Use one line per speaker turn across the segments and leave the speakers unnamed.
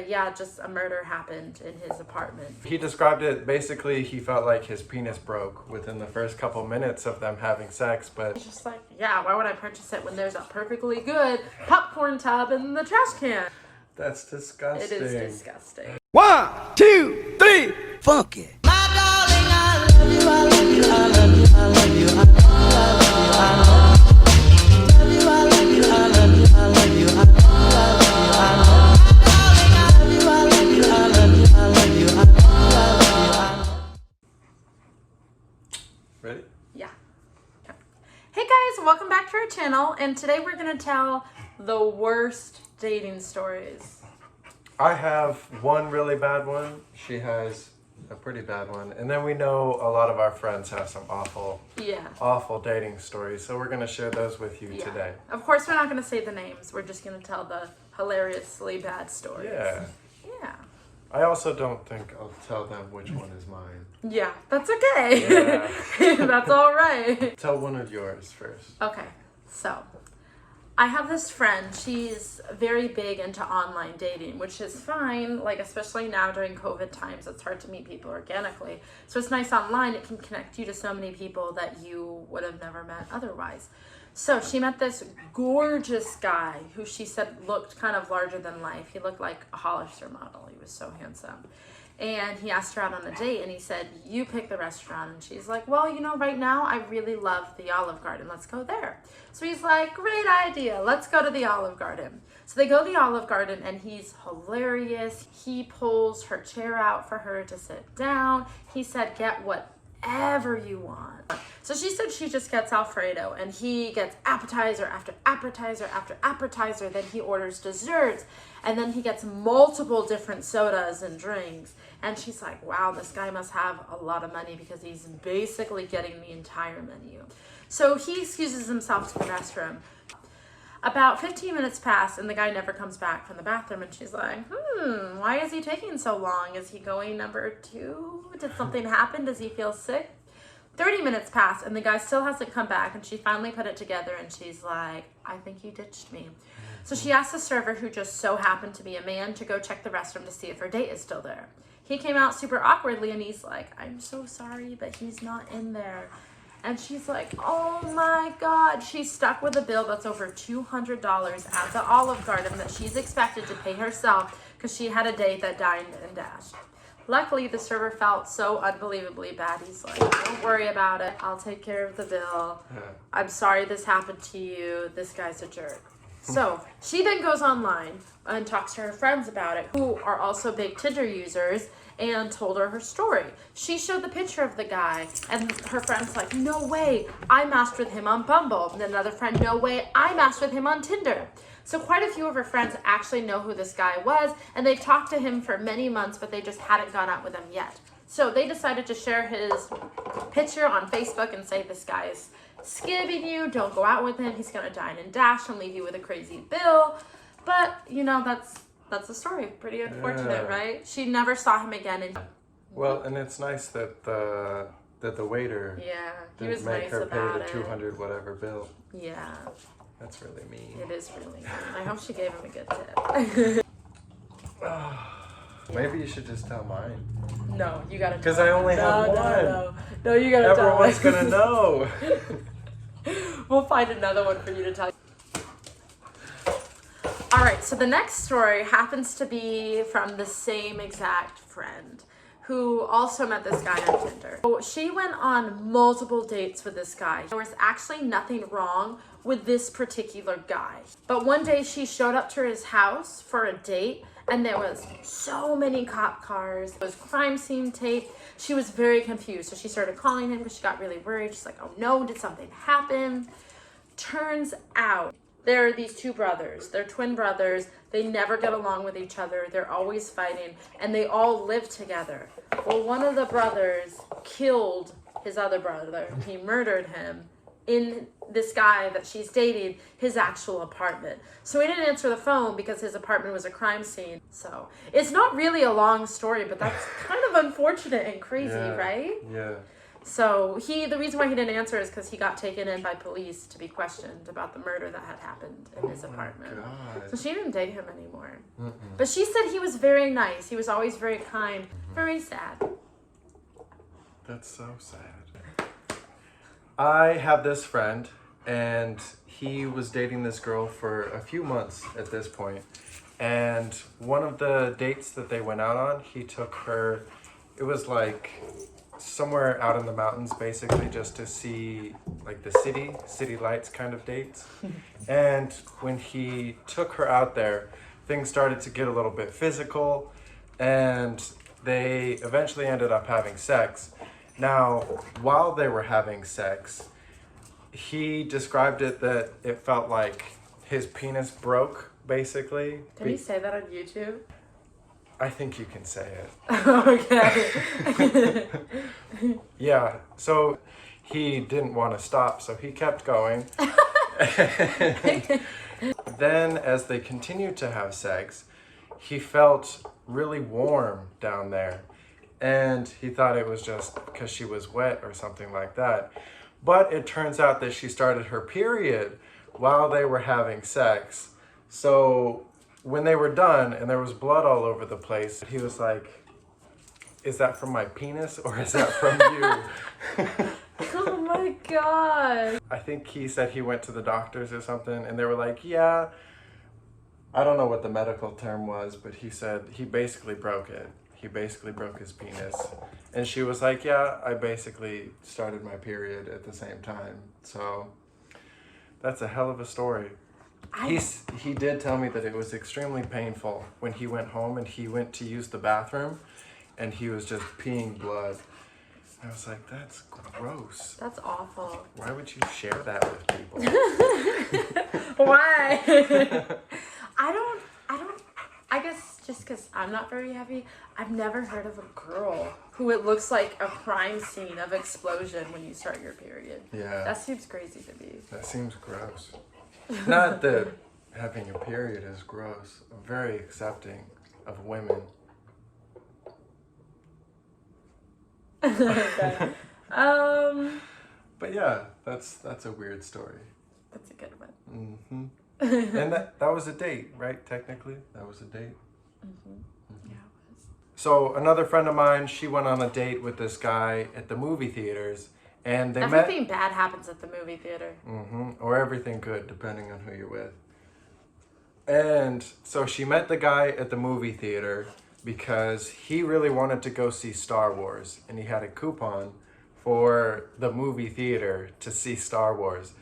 Yeah, just a murder happened in his apartment.
He described it, basically he felt like his penis broke within the first couple minutes of them having sex, but...
It's just like, yeah, why would I purchase it when there's a perfectly good popcorn tub in the trash can?
That's disgusting.
It is disgusting.
1, 2, 3, funk it.
My darling, I love you, I love you, I love you, I love you, I love you, I love you.
Ready?
Yeah. Okay. Hey guys, welcome back to our channel, and today we're gonna tell the worst dating stories.
I have one really bad one. She has a pretty bad one. And then we know a lot of our friends have some awful dating stories. So we're gonna share those with you today.
Of course, we're not gonna say the names. We're just gonna tell the hilariously bad stories.
Yeah.
Yeah.
I also don't think I'll tell them which one is mine.
Yeah, that's okay.
Yeah.
That's all right.
Tell one of yours first.
Okay, so I have this friend. She's very big into online dating, which is fine. Like, especially now during COVID times, it's hard to meet people organically. So it's nice online. It can connect you to so many people that you would have never met otherwise. So she met this gorgeous guy who she said looked kind of larger than life. He looked like a Hollister model. He was so handsome. And he asked her out on a date, and he said, you pick the restaurant. And she's like, well, you know, right now I really love the Olive Garden. Let's go there. So he's like, great idea. Let's go to the Olive Garden. So they go to the Olive Garden, and he's hilarious. He pulls her chair out for her to sit down. He said, get whatever you want. So she said she just gets Alfredo, and he gets appetizer after appetizer after appetizer. Then he orders desserts, and then he gets multiple different sodas and drinks. And she's like, wow, this guy must have a lot of money because he's basically getting the entire menu. So he excuses himself to the restroom. About 15 minutes pass, and the guy never comes back from the bathroom, and she's like, why is he taking so long? Is he going number 2? Did something happen? Does he feel sick? 30 minutes pass, and the guy still hasn't come back, and she finally put it together, and she's like, I think he ditched me. So she asked the server, who just so happened to be a man, to go check the restroom to see if her date is still there. He came out super awkwardly, and he's like, I'm so sorry, but he's not in there. And she's like, oh my God. She's stuck with a bill that's over $200 at the Olive Garden that she's expected to pay herself because she had a date that dined and dashed. Luckily, the server felt so unbelievably bad. He's like, don't worry about it. I'll take care of the bill. I'm sorry this happened to you. This guy's a jerk. So she then goes online and talks to her friends about it, who are also big Tinder users, and told her story. She showed the picture of the guy, and her friend's like, no way, I matched with him on Bumble. And another friend, no way, I matched with him on Tinder. So quite a few of her friends actually know who this guy was, and they've talked to him for many months, but they just hadn't gone out with him yet. So they decided to share his picture on Facebook and say, this guy is skimming you, don't go out with him, he's gonna dine and dash and leave you with a crazy bill. But, you know, that's the story. Pretty unfortunate, right? She never saw him again. And
well, and it's nice that the waiter didn't make her pay the 200 whatever bill.
Yeah.
That's really mean.
It is really mean. I hope she gave him a good tip.
Maybe you should just tell mine.
No, you gotta tell.
Because I only have one.
No, you gotta tell.
Everyone's gonna know.
We'll find another one for you to tell. All right, so the next story happens to be from the same exact friend who also met this guy on Tinder. So she went on multiple dates with this guy. There was actually nothing wrong with this particular guy. But one day she showed up to his house for a date, and there was so many cop cars. There was crime scene tape. She was very confused. So she started calling him because she got really worried. She's like, oh no, did something happen? Turns out there are these two brothers. They're twin brothers. They never get along with each other. They're always fighting, and they all live together. Well, one of the brothers killed his other brother. He murdered him in this guy that she's dating, his actual apartment. So he didn't answer the phone because his apartment was a crime scene. So it's not really a long story, but that's kind of unfortunate and crazy, right?
Yeah.
So the reason why he didn't answer is because he got taken in by police to be questioned about the murder that had happened in his apartment.
God.
So she didn't date him anymore. But she said he was very nice. He was always very kind. Very sad.
That's so sad. I have this friend, and he was dating this girl for a few months at this point. And one of the dates that they went out on, he took her, it was like somewhere out in the mountains, basically, just to see like the city lights kind of dates. And when he took her out there, things started to get a little bit physical, and they eventually ended up having sex. Now, while they were having sex, he described it that it felt like his penis broke, basically.
Did he say that on YouTube?
I think you can say it.
Okay.
Yeah, so he didn't want to stop, so he kept going. Then, as they continued to have sex, he felt really warm down there. And he thought it was just because she was wet or something like that. But it turns out that she started her period while they were having sex. So when they were done and there was blood all over the place, he was like, is that from my penis or is that from you?
Oh my God.
I think he said he went to the doctors or something, and they were like, yeah, I don't know what the medical term was, but he said he basically broke it. He basically broke his penis. And she was like, yeah, I basically started my period at the same time. So that's a hell of a story. He did tell me that it was extremely painful when he went home and he went to use the bathroom and he was just peeing blood. I was like, that's gross.
That's awful.
Why would you share that with people?
Why? I guess just because I'm not very heavy, I've never heard of a girl who it looks like a crime scene of explosion when you start your period.
Yeah.
That seems crazy to me.
That seems gross. Not that having a period is gross. I'm very accepting of women.
Okay.
But yeah, that's a weird story.
That's a good one.
Mm-hmm. And that was a date, right? Technically, that was a date.
Mm-hmm. Yeah, it was.
So another friend of mine, she went on a date with this guy at the movie theaters, and they
Everything bad happens at the movie theater.
Mm-hmm. Or everything good, depending on who you're with. And so she met the guy at the movie theater because he really wanted to go see Star Wars, and he had a coupon for the movie theater to see Star Wars.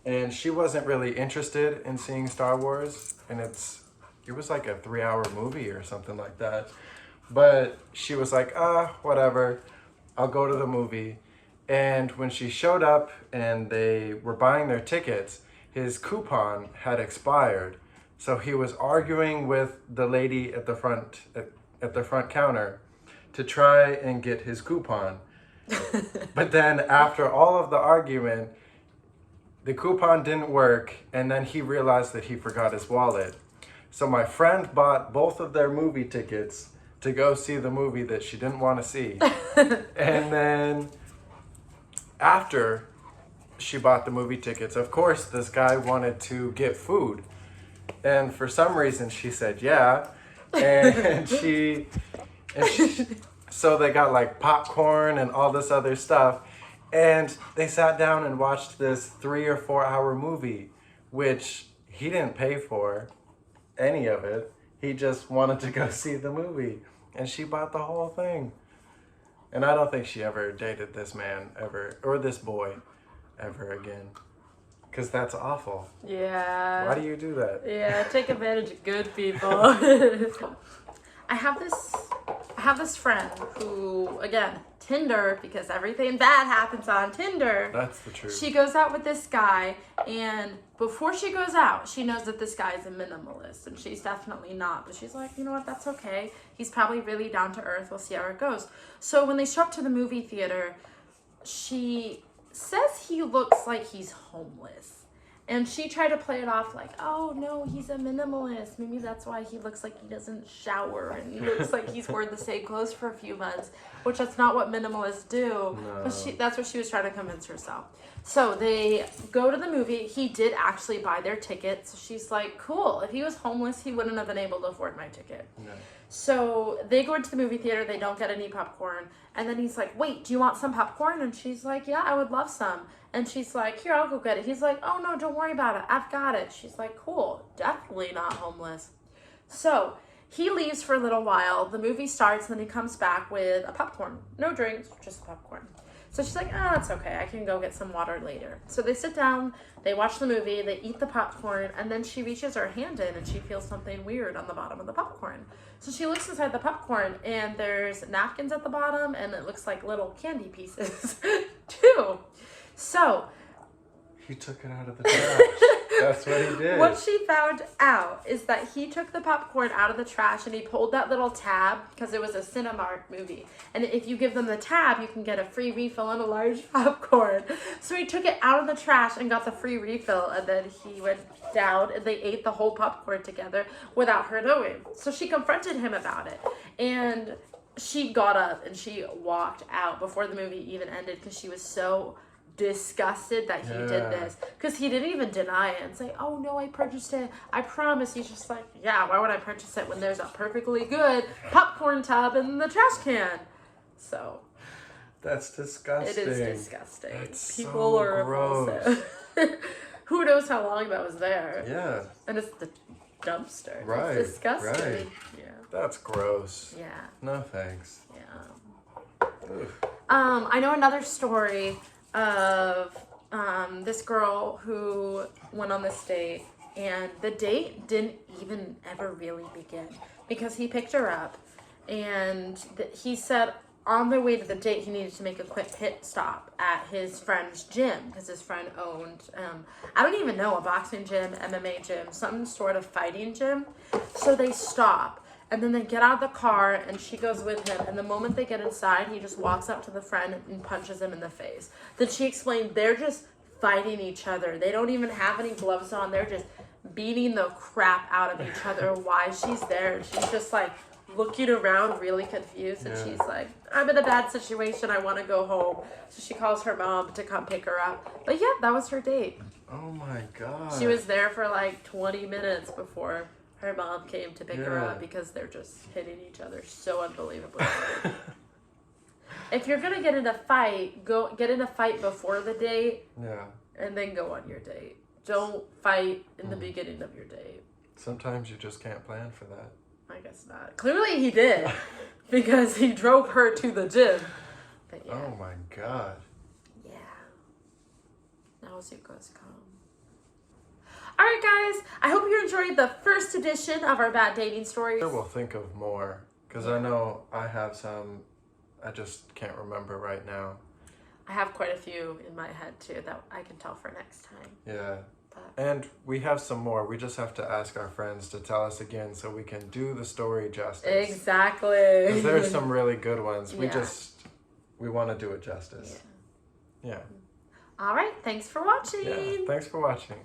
And she wasn't really interested in seeing Star Wars, and it was like a 3-hour movie or something like that. But she was like, whatever, I'll go to the movie. And when she showed up and they were buying their tickets, his coupon had expired. So he was arguing with the lady at the front counter to try and get his coupon. But then after all of the argument, the coupon didn't work, and then he realized that he forgot his wallet. So my friend bought both of their movie tickets to go see the movie that she didn't want to see. And then after she bought the movie tickets, of course, this guy wanted to get food. And for some reason, she said, yeah. And so they got like popcorn and all this other stuff. And they sat down and watched this 3 or 4 hour movie, which he didn't pay for any of it. He just wanted to go see the movie. And she bought the whole thing. And I don't think she ever dated this man ever, or this boy ever again. Because that's awful.
Yeah.
Why do you do that?
Yeah, take advantage of good people. I have this friend who, again, Tinder, because everything bad happens on Tinder.
That's the truth.
She goes out with this guy, and before she goes out, she knows that this guy is a minimalist, and she's definitely not. But she's like, you know what, that's okay. He's probably really down to earth. We'll see how it goes. So when they show up to the movie theater, she says he looks like he's homeless. And she tried to play it off like, oh no, he's a minimalist. Maybe that's why he looks like he doesn't shower and he looks like he's worn the same clothes for a few months, which that's not what minimalists do.
No.
But that's what she was trying to convince herself. So they go to the movie. He did actually buy their ticket. So she's like, cool. If he was homeless, he wouldn't have been able to afford my ticket.
No.
So they go into the movie theater. They don't get any popcorn. And then he's like, wait, do you want some popcorn? And she's like, yeah, I would love some. And she's like, here, I'll go get it. He's like, oh, no, don't worry about it. I've got it. She's like, cool. Definitely not homeless. So he leaves for a little while. The movie starts, and then he comes back with a popcorn. No drinks, just popcorn. So she's like, oh, that's okay. I can go get some water later. So they sit down, they watch the movie, they eat the popcorn, and then she reaches her hand in and she feels something weird on the bottom of the popcorn. So she looks inside the popcorn, and there's napkins at the bottom, and it looks like little candy pieces too. So
he took it out of the trash. That's what he did.
What she found out is that he took the popcorn out of the trash and he pulled that little tab, because it was a Cinemark movie. And if you give them the tab, you can get a free refill on a large popcorn. So he took it out of the trash and got the free refill, and then he went down and they ate the whole popcorn together without her knowing. So she confronted him about it. And she got up and she walked out before the movie even ended, because she was so disgusted that he did this, because he didn't even deny it and say, oh no, I purchased it, I promise. He's just like, yeah, why would I purchase it when there's a perfectly good popcorn tub in the trash can? So
that's disgusting.
it is disgusting.
That's
People
so
are
gross.
who knows how long that was there.
Yeah.
And it's the dumpster.
Right.
It's disgusting.
Right.
Yeah.
That's gross.
Yeah.
No thanks.
Yeah.
Ugh.
I know another story of this girl who went on this date, and the date didn't even ever really begin, because he picked her up, and he said on their way to the date he needed to make a quick pit stop at his friend's gym, because his friend owned I don't even know, a boxing gym, MMA gym, some sort of fighting gym. So they stop. And then they get out of the car, and she goes with him. And the moment they get inside, he just walks up to the friend and punches him in the face. Then she explained they're just fighting each other. They don't even have any gloves on. They're just beating the crap out of each other while she's there. And she's just like looking around really confused. And she's like, I'm in a bad situation. I want to go home. So she calls her mom to come pick her up. But yeah, that was her date.
Oh my God.
She was there for like 20 minutes before her mom came to pick her up, because they're just hitting each other so unbelievably. If you're gonna get in a fight, go get in a fight before the date.
Yeah.
And then go on your date. Don't fight in the beginning of your date.
Sometimes you just can't plan for that.
I guess not. Clearly he did, because he drove her to the gym. But yeah.
Oh my God.
Yeah. Now Zuko's come. All right, guys. I hope you enjoyed the first edition of our bad dating stories.
We'll think of more, because I know I have some. I just can't remember right now.
I have quite a few in my head too that I can tell for next time.
Yeah. And we have some more. We just have to ask our friends to tell us again so we can do the story justice.
Exactly.
Because there's some really good ones.
Yeah.
We want to do it justice. Yeah.
All right. Thanks for watching.
Yeah. Thanks for watching.